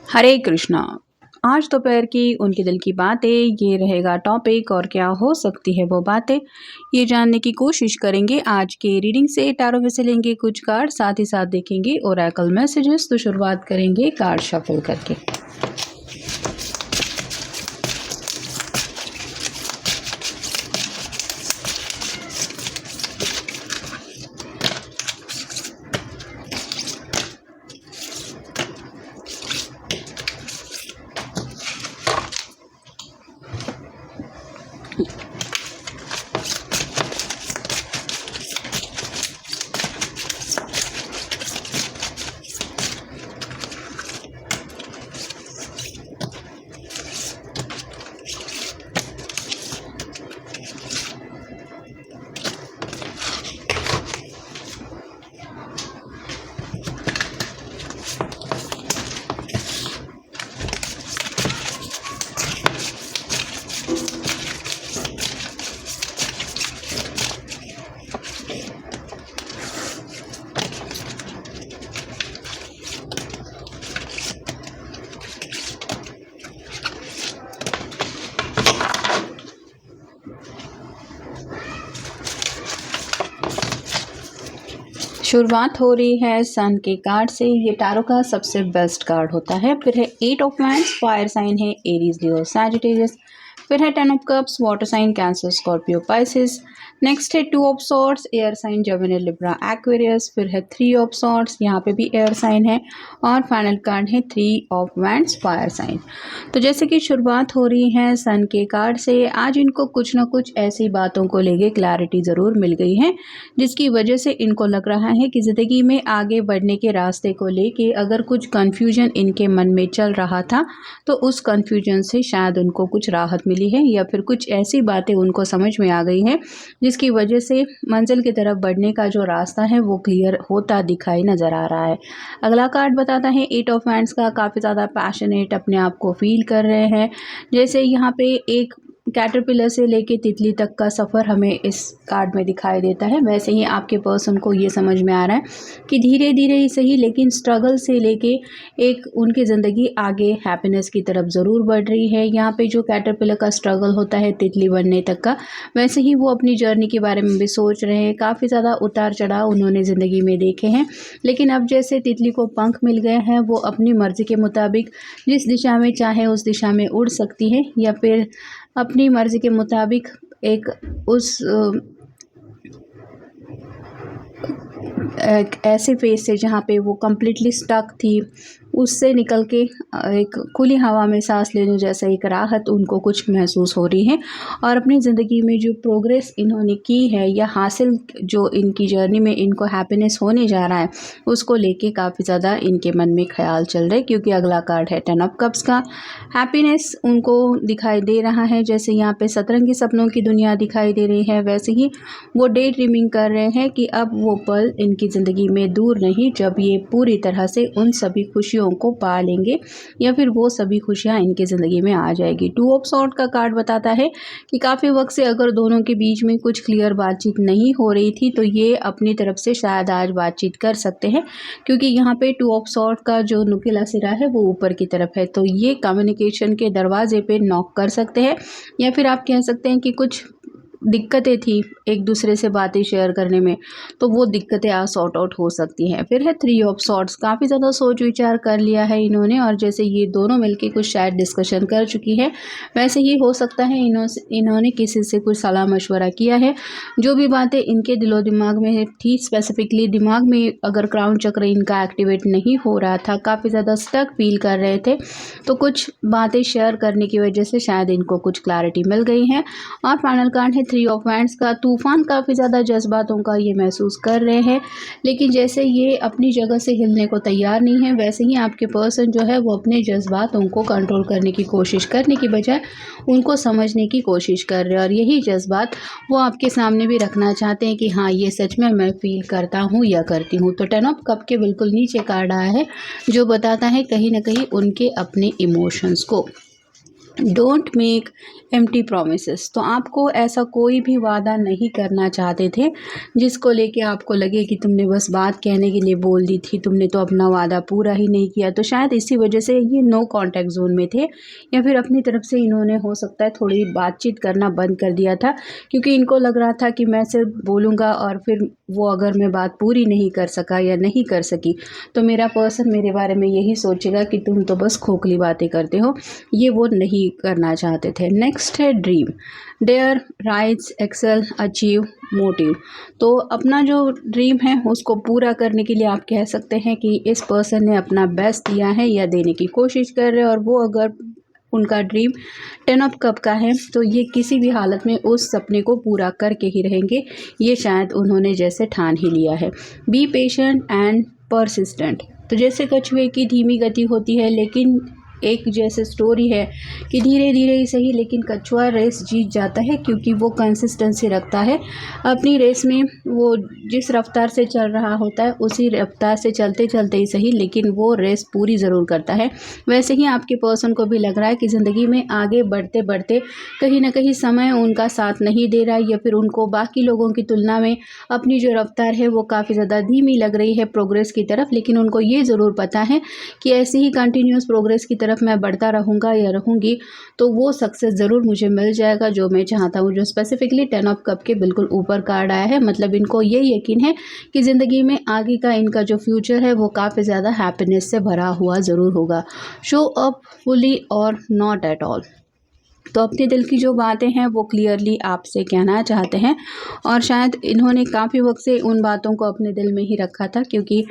हरे कृष्णा। आज दोपहर की उनके दिल की बातें ये रहेगा टॉपिक, और क्या हो सकती है वो बातें ये जानने की कोशिश करेंगे। आज के रीडिंग से टैरो में से लेंगे कुछ कार्ड, साथ ही साथ देखेंगे ओरेकल मैसेजेस। तो शुरुआत करेंगे कार्ड शफल करके। शुरुआत हो रही है सन के कार्ड से। ये टैरो का सबसे बेस्ट कार्ड होता है। फिर है 8 ऑफ वांड्स, फायर साइन है एरीज, लियो, सैजिटेरियस। फिर है 10 of cups, water sign Cancer, Scorpio, Pisces. Next है 2 of swords, air sign Gemini, Libra, Aquarius. फिर है 3 ऑफ सॉर्ड्स, यहाँ पे भी एयर साइन है। और फाइनल कार्ड है 3 ऑफ वांड्स, फायर साइन। तो जैसे कि शुरुआत हो रही है सन के कार्ड से, आज इनको कुछ ना कुछ ऐसी बातों को लेके क्लैरिटी ज़रूर मिल गई है, जिसकी वजह से इनको लग रहा है कि ज़िंदगी में आगे बढ़ने के रास्ते को लेके अगर कुछ कन्फ्यूजन इनके मन में चल रहा था, तो उस कन्फ्यूजन से शायद उनको कुछ राहत मिली है, या फिर कुछ ऐसी बातें उनको समझ में आ गई हैं जिसकी वजह से मंजिल की तरफ बढ़ने का जो रास्ता है वो क्लियर होता दिखाई नज़र आ रहा है। अगला कार्ड बताता है 8 ऑफ हैंड्स का। काफ़ी ज़्यादा पैशनेट अपने आप को फील कर रहे हैं। जैसे यहाँ पे एक कैटरपिलर से लेके तितली तक का सफ़र हमें इस कार्ड में दिखाई देता है, वैसे ही आपके पर्सन को ये समझ में आ रहा है कि धीरे धीरे ही सही, लेकिन स्ट्रगल से लेके एक उनकी ज़िंदगी आगे हैप्पीनेस की तरफ ज़रूर बढ़ रही है। यहाँ पे जो कैटरपिलर का स्ट्रगल होता है तितली बनने तक का, वैसे ही वो अपनी जर्नी के बारे में भी सोच रहे हैं। काफ़ी ज़्यादा उतार चढ़ाव उन्होंने ज़िंदगी में देखे हैं, लेकिन अब जैसे तितली को पंख मिल गए हैं, वो अपनी मर्ज़ी के मुताबिक जिस दिशा में चाहे उस दिशा में उड़ सकती है, या फिर अपनी मर्ज़ी के मुताबिक एक एक ऐसे फेज से जहाँ पे वो कम्प्लीटली स्टक थी, उससे निकल के एक खुली हवा में सांस लेने जैसा एक राहत उनको कुछ महसूस हो रही है। और अपनी ज़िंदगी में जो प्रोग्रेस इन्होंने की है, या हासिल जो इनकी जर्नी में इनको हैप्पीनेस होने जा रहा है, उसको लेके काफ़ी ज़्यादा इनके मन में ख्याल चल रहे, क्योंकि अगला कार्ड है 10 ऑफ कप्स का। हैप्पीनेस उनको दिखाई दे रहा है, जैसे यहाँ पे सतरंगी सपनों की दुनिया दिखाई दे रही है, वैसे ही वो डे ड्रीमिंग कर रहे हैं कि अब वो पल इनकी ज़िंदगी में दूर नहीं, जब ये पूरी तरह से उन सभी खुशियों को पा लेंगे, या फिर वो सभी खुशियां इनकी ज़िंदगी में आ जाएगी। 2 ऑफ सॉर्ड का कार्ड बताता है कि काफ़ी वक्त से अगर दोनों के बीच में कुछ क्लियर बातचीत नहीं हो रही थी, तो ये अपनी तरफ से शायद आज बातचीत कर सकते हैं, क्योंकि यहाँ पे 2 ऑफ सॉर्ड का जो नुकीला सिरा है वो ऊपर की तरफ है। तो ये कम्युनिकेशन के दरवाजे पे नॉक कर सकते हैं, या फिर आप कह सकते हैं कि कुछ दिक्कतें थी एक दूसरे से बातें शेयर करने में, तो वो दिक्कतें आज सॉर्ट आउट हो सकती हैं। फिर है 3 ऑफ सॉर्ड्स। काफ़ी ज़्यादा सोच विचार कर लिया है इन्होंने, और जैसे ये दोनों मिलके कुछ शायद डिस्कशन कर चुकी है, वैसे ही हो सकता है इन्होंने किसी से कुछ सलाह मशवरा किया है। जो भी बातें इनके दिलो दिमाग में थी, स्पेसिफिकली दिमाग में अगर क्राउन चक्र इनका एक्टिवेट नहीं हो रहा था, काफ़ी ज़्यादा स्टक फील कर रहे थे, तो कुछ बातें शेयर करने की वजह से शायद इनको कुछ क्लैरिटी मिल गई है। और फाइनल कार्ड है 3 ऑफ वांड्स का। तूफान काफ़ी ज़्यादा जज्बातों का ये महसूस कर रहे हैं, लेकिन जैसे ये अपनी जगह से हिलने को तैयार नहीं है, वैसे ही आपके पर्सन जो है वो अपने जज्बातों को कंट्रोल करने की कोशिश करने की बजाय उनको समझने की कोशिश कर रहे हैं, और यही जज्बात वो आपके सामने भी रखना चाहते हैं कि हाँ, ये सच में मैं फील करता हूँ या करती हूँ। तो 10 ऑफ कप के बिल्कुल नीचे कार्ड आया है, जो बताता है कहीं ना कहीं उनके अपने इमोशंस को। Don't make empty promises. तो आपको ऐसा कोई भी वादा नहीं करना चाहते थे जिसको लेके आपको लगे कि तुमने बस बात कहने के लिए बोल दी थी, तुमने तो अपना वादा पूरा ही नहीं किया। तो शायद इसी वजह से ये नो कॉन्टैक्ट जोन में थे, या फिर अपनी तरफ से इन्होंने हो सकता है थोड़ी बातचीत करना बंद कर दिया था, क्योंकि इनको लग रहा था कि मैं सिर्फ बोलूँगा और फिर वो अगर मैं बात पूरी नहीं कर सका या नहीं कर सकी तो मेरा पर्सन मेरे बारे में यही सोचेगा कि तुम तो बस खोखली बातें करते हो। ये वो नहीं करना चाहते थे। नेक्स्ट है dream, dare, rights, excel, achieve, motive. तो अपना जो ड्रीम है उसको पूरा करने के लिए आप कह सकते हैं कि इस पर्सन ने अपना बेस्ट दिया है या देने की कोशिश कर रहे हैं, और वो अगर उनका ड्रीम 10 ऑफ कप का है तो ये किसी भी हालत में उस सपने को पूरा करके ही रहेंगे। ये शायद उन्होंने जैसे ठान ही लिया है। Be patient and persistent. तो जैसे कछुए की धीमी गति होती है, लेकिन एक जैसे स्टोरी है कि धीरे धीरे ही सही लेकिन कछुआ रेस जीत जाता है, क्योंकि वो कंसिस्टेंसी रखता है अपनी रेस में। वो जिस रफ्तार से चल रहा होता है उसी रफ्तार से चलते चलते ही सही, लेकिन वो रेस पूरी ज़रूर करता है। वैसे ही आपके पर्सन को भी लग रहा है कि ज़िंदगी में आगे बढ़ते बढ़ते कहीं ना कहीं समय उनका साथ नहीं दे रहा, या फिर उनको बाकी लोगों की तुलना में अपनी जो रफ्तार है वो काफ़ी ज़्यादा धीमी लग रही है प्रोग्रेस की तरफ। लेकिन उनको ये ज़रूर पता है कि ऐसी ही कंटिन्यूस प्रोग्रेस की तरफ मैं बढ़ता रहूँगा या रहूँगी तो वो सक्सेस ज़रूर मुझे मिल जाएगा जो मैं चाहता हूँ। जो स्पेसिफिकली 10 ऑफ कप के बिल्कुल ऊपर कार्ड आया है, मतलब इनको ये यकीन है कि ज़िंदगी में आगे का इनका जो फ्यूचर है वो काफ़ी ज़्यादा हैप्पीनेस से भरा हुआ ज़रूर होगा। शो अप फुली और नॉट एट ऑल। तो अपने दिल की जो बातें हैं वो क्लियरली आपसे कहना चाहते हैं, और शायद इन्होंने काफ़ी वक्त से उन बातों को अपने दिल में ही रखा था, क्योंकि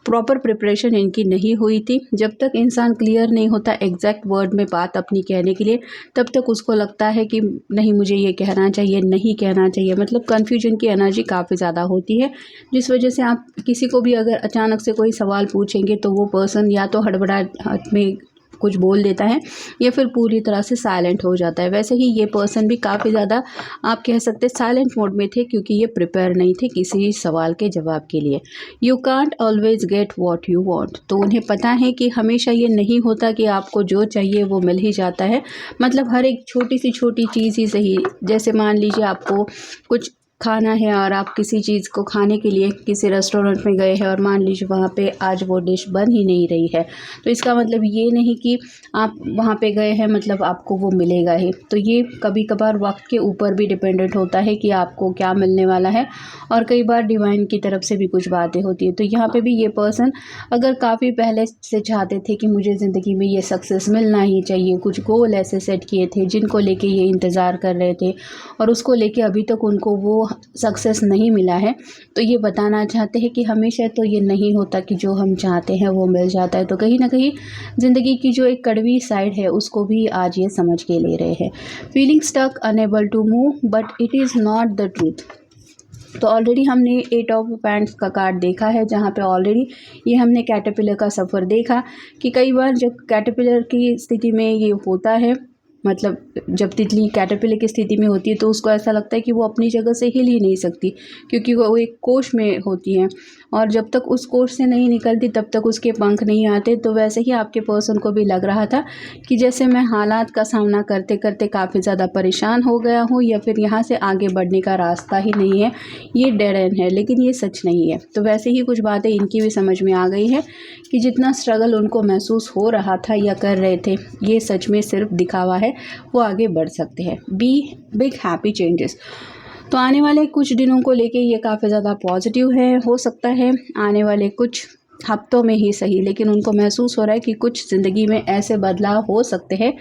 प्रॉपर प्रिपरेशन इनकी नहीं हुई थी। जब तक इंसान क्लियर नहीं होता एग्जैक्ट वर्ड में बात अपनी कहने के लिए, तब तक उसको लगता है कि नहीं मुझे ये कहना चाहिए, नहीं कहना चाहिए। मतलब कन्फ्यूजन की एनर्जी काफ़ी ज़्यादा होती है, जिस वजह से आप किसी को भी अगर अचानक से कोई सवाल पूछेंगे तो वो पर्सन या तो हड़बड़ाहट में कुछ बोल देता है या फिर पूरी तरह से साइलेंट हो जाता है। वैसे ही ये पर्सन भी काफ़ी ज़्यादा आप कह सकते हैं साइलेंट मोड में थे, क्योंकि ये प्रिपेयर नहीं थे किसी सवाल के जवाब के लिए। You can't always get what you want. तो उन्हें पता है कि हमेशा ये नहीं होता कि आपको जो चाहिए वो मिल ही जाता है। मतलब हर एक छोटी सी छोटी चीज़ ही सही, जैसे मान लीजिए आपको कुछ खाना है और आप किसी चीज़ को खाने के लिए किसी रेस्टोरेंट में गए हैं और मान लीजिए वहाँ पे आज वो डिश बन ही नहीं रही है, तो इसका मतलब ये नहीं कि आप वहाँ पे गए हैं मतलब आपको वो मिलेगा ही। तो ये कभी कभार वक्त के ऊपर भी डिपेंडेंट होता है कि आपको क्या मिलने वाला है, और कई बार डिवाइन की तरफ से भी कुछ बातें होती है। तो यहाँ पे भी ये पर्सन अगर काफ़ी पहले से चाहते थे कि मुझे ज़िंदगी में ये सक्सेस मिलना ही चाहिए, कुछ गोल ऐसे सेट किए थे जिनको लेके ये इंतज़ार कर रहे थे और उसको लेके अभी तक उनको वो सक्सेस नहीं मिला है, तो ये बताना चाहते हैं कि हमेशा तो ये नहीं होता कि जो हम चाहते हैं वो मिल जाता है। तो कहीं ना कहीं ज़िंदगी की जो एक कड़वी साइड है उसको भी आज ये समझ के ले रहे हैं। Feeling stuck, unable to move, but it is not the truth. तो ऑलरेडी हमने 8 ऑफ पैंट्स का कार्ड देखा है, जहाँ पे ऑलरेडी ये हमने कैटरपिलर का सफ़र देखा कि कई बार जब कैटरपिलर की स्थिति में ये होता है, मतलब जब तितली कैटरपिलर की स्थिति में होती है तो उसको ऐसा लगता है कि वो अपनी जगह से हिल ही नहीं सकती, क्योंकि वो एक कोश में होती है और जब तक उस कोश से नहीं निकलती तब तक उसके पंख नहीं आते। तो वैसे ही आपके पर्सन को भी लग रहा था कि जैसे मैं हालात का सामना करते करते काफ़ी ज़्यादा परेशान हो गया हूँ, या फिर यहाँ से आगे बढ़ने का रास्ता ही नहीं है, ये डेड एंड है। लेकिन ये सच नहीं है। तो वैसे ही कुछ बातें इनकी भी समझ में आ गई है कि जितना स्ट्रगल उनको महसूस हो रहा था या कर रहे थे, ये सच में सिर्फ दिखावा है, वो आगे बढ़ सकते हैं। B big happy changes. तो आने वाले कुछ दिनों को लेके ये काफ़ी ज़्यादा पॉजिटिव है। हो सकता है आने वाले कुछ हफ्तों में ही सही, लेकिन उनको महसूस हो रहा है कि कुछ ज़िंदगी में ऐसे बदलाव हो सकते हैं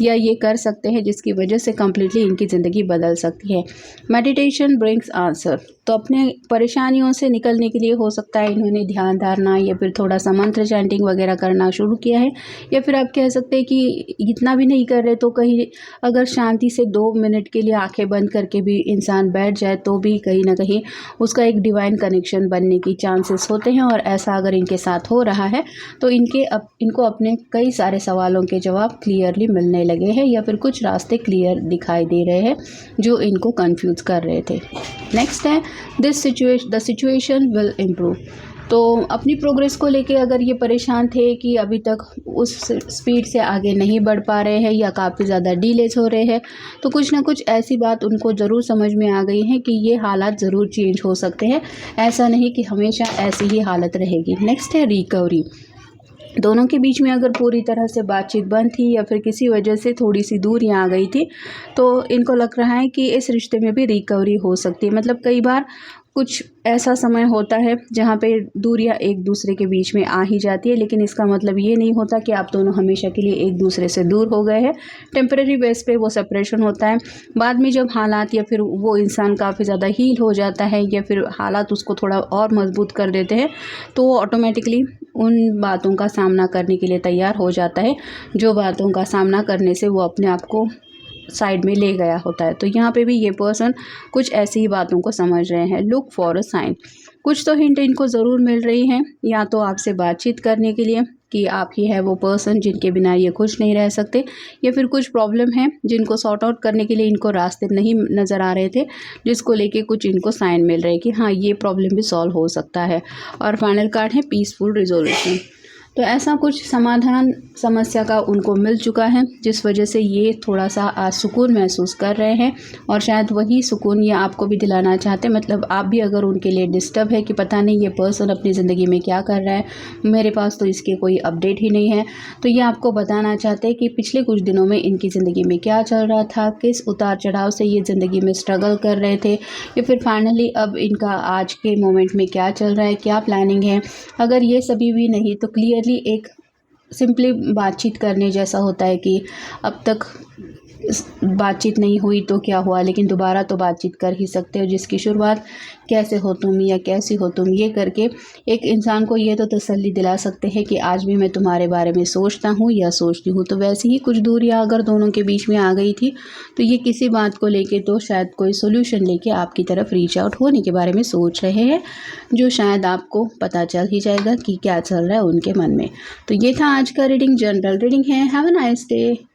या ये कर सकते हैं जिसकी वजह से कम्प्लीटली इनकी ज़िंदगी बदल सकती है। Meditation brings answer. तो अपने परेशानियों से निकलने के लिए हो सकता है इन्होंने ध्यान धारणा या फिर थोड़ा सा मंत्र चैंटिंग वगैरह करना शुरू किया है, या फिर आप कह सकते हैं कि इतना भी नहीं कर रहे तो कहीं अगर शांति से 2 मिनट के लिए आंखें बंद करके भी इंसान बैठ जाए तो भी कहीं ना कहीं उसका एक डिवाइन कनेक्शन बनने की चांसेस होते हैं। और ऐसा अगर इनके साथ हो रहा है तो इनको अपने कई सारे सवालों के जवाब क्लियरली मिलने लगे हैं, या फिर कुछ रास्ते क्लियर दिखाई दे रहे हैं जो इनको कंफ्यूज कर रहे थे। नेक्स्ट है द सिचुएशन विल इम्प्रूव। तो अपनी प्रोग्रेस को लेके अगर ये परेशान थे कि अभी तक उस स्पीड से आगे नहीं बढ़ पा रहे हैं या काफ़ी ज़्यादा डिलेज हो रहे हैं, तो कुछ ना कुछ ऐसी बात उनको ज़रूर समझ में आ गई है कि ये हालात ज़रूर चेंज हो सकते हैं। ऐसा नहीं कि हमेशा ऐसी ही हालत रहेगी। नेक्स्ट है रिकवरी। दोनों के बीच में अगर पूरी तरह से बातचीत बंद थी या फिर किसी वजह से थोड़ी सी दूरियां आ गई थी, तो इनको लग रहा है कि इस रिश्ते में भी रिकवरी हो सकती है। मतलब कई बार कुछ ऐसा समय होता है जहाँ पे दूरियां एक दूसरे के बीच में आ ही जाती है, लेकिन इसका मतलब ये नहीं होता कि आप दोनों हमेशा के लिए एक दूसरे से दूर हो गए हैं। टेम्परेरी बेस पे वो सेपरेशन होता है। बाद में जब हालात या फिर वो इंसान काफ़ी ज़्यादा हील हो जाता है या फिर हालात उसको थोड़ा और मजबूत कर देते हैं, तो वो ऑटोमेटिकली उन बातों का सामना करने के लिए तैयार हो जाता है, जो बातों का सामना करने से वो अपने आप को साइड में ले गया होता है। तो यहाँ पे भी ये पर्सन कुछ ऐसी ही बातों को समझ रहे हैं। Look for a sign. कुछ तो हिंट इनको ज़रूर मिल रही हैं, या तो आपसे बातचीत करने के लिए कि आप ही है वो पर्सन जिनके बिना ये खुश नहीं रह सकते, या फिर कुछ प्रॉब्लम है जिनको सॉर्ट आउट करने के लिए इनको रास्ते नहीं नज़र आ रहे थे, जिसको लेके कुछ इनको साइन मिल रहे हैं कि हाँ ये प्रॉब्लम भी सॉल्व हो सकता है। और फाइनल कार्ड है पीसफुल रिजोल्यूशन। तो ऐसा कुछ समाधान समस्या का उनको मिल चुका है, जिस वजह से ये थोड़ा सा आज सुकून महसूस कर रहे हैं, और शायद वही सुकून ये आपको भी दिलाना चाहते हैं। मतलब आप भी अगर उनके लिए डिस्टर्ब है कि पता नहीं ये पर्सन अपनी ज़िंदगी में क्या कर रहा है, मेरे पास तो इसके कोई अपडेट ही नहीं है, तो ये आपको बताना चाहते हैं कि पिछले कुछ दिनों में इनकी ज़िंदगी में क्या चल रहा था, किस उतार चढ़ाव से ये ज़िंदगी में स्ट्रगल कर रहे थे, या फिर फाइनली अब इनका आज के मोमेंट में क्या चल रहा है, क्या प्लानिंग है। अगर ये सभी भी नहीं तो क्लियरली एक सिंपली बातचीत करने जैसा होता है कि अब तक बातचीत नहीं हुई तो क्या हुआ, लेकिन दोबारा तो बातचीत कर ही सकते हो, जिसकी शुरुआत कैसे हो तुम या कैसी हो तुम ये करके एक इंसान को ये तो तसल्ली दिला सकते हैं कि आज भी मैं तुम्हारे बारे में सोचता हूँ या सोचती हूँ। तो वैसे ही कुछ दूरियाँ अगर दोनों के बीच में आ गई थी, तो ये किसी बात को लेके तो शायद कोई सोल्यूशन लेके आपकी तरफ रीच आउट होने के बारे में सोच रहे हैं, जो शायद आपको पता चल ही जाएगा कि क्या चल रहा है उनके मन में। तो ये था आज का रीडिंग, जनरल रीडिंग है। Have a nice day.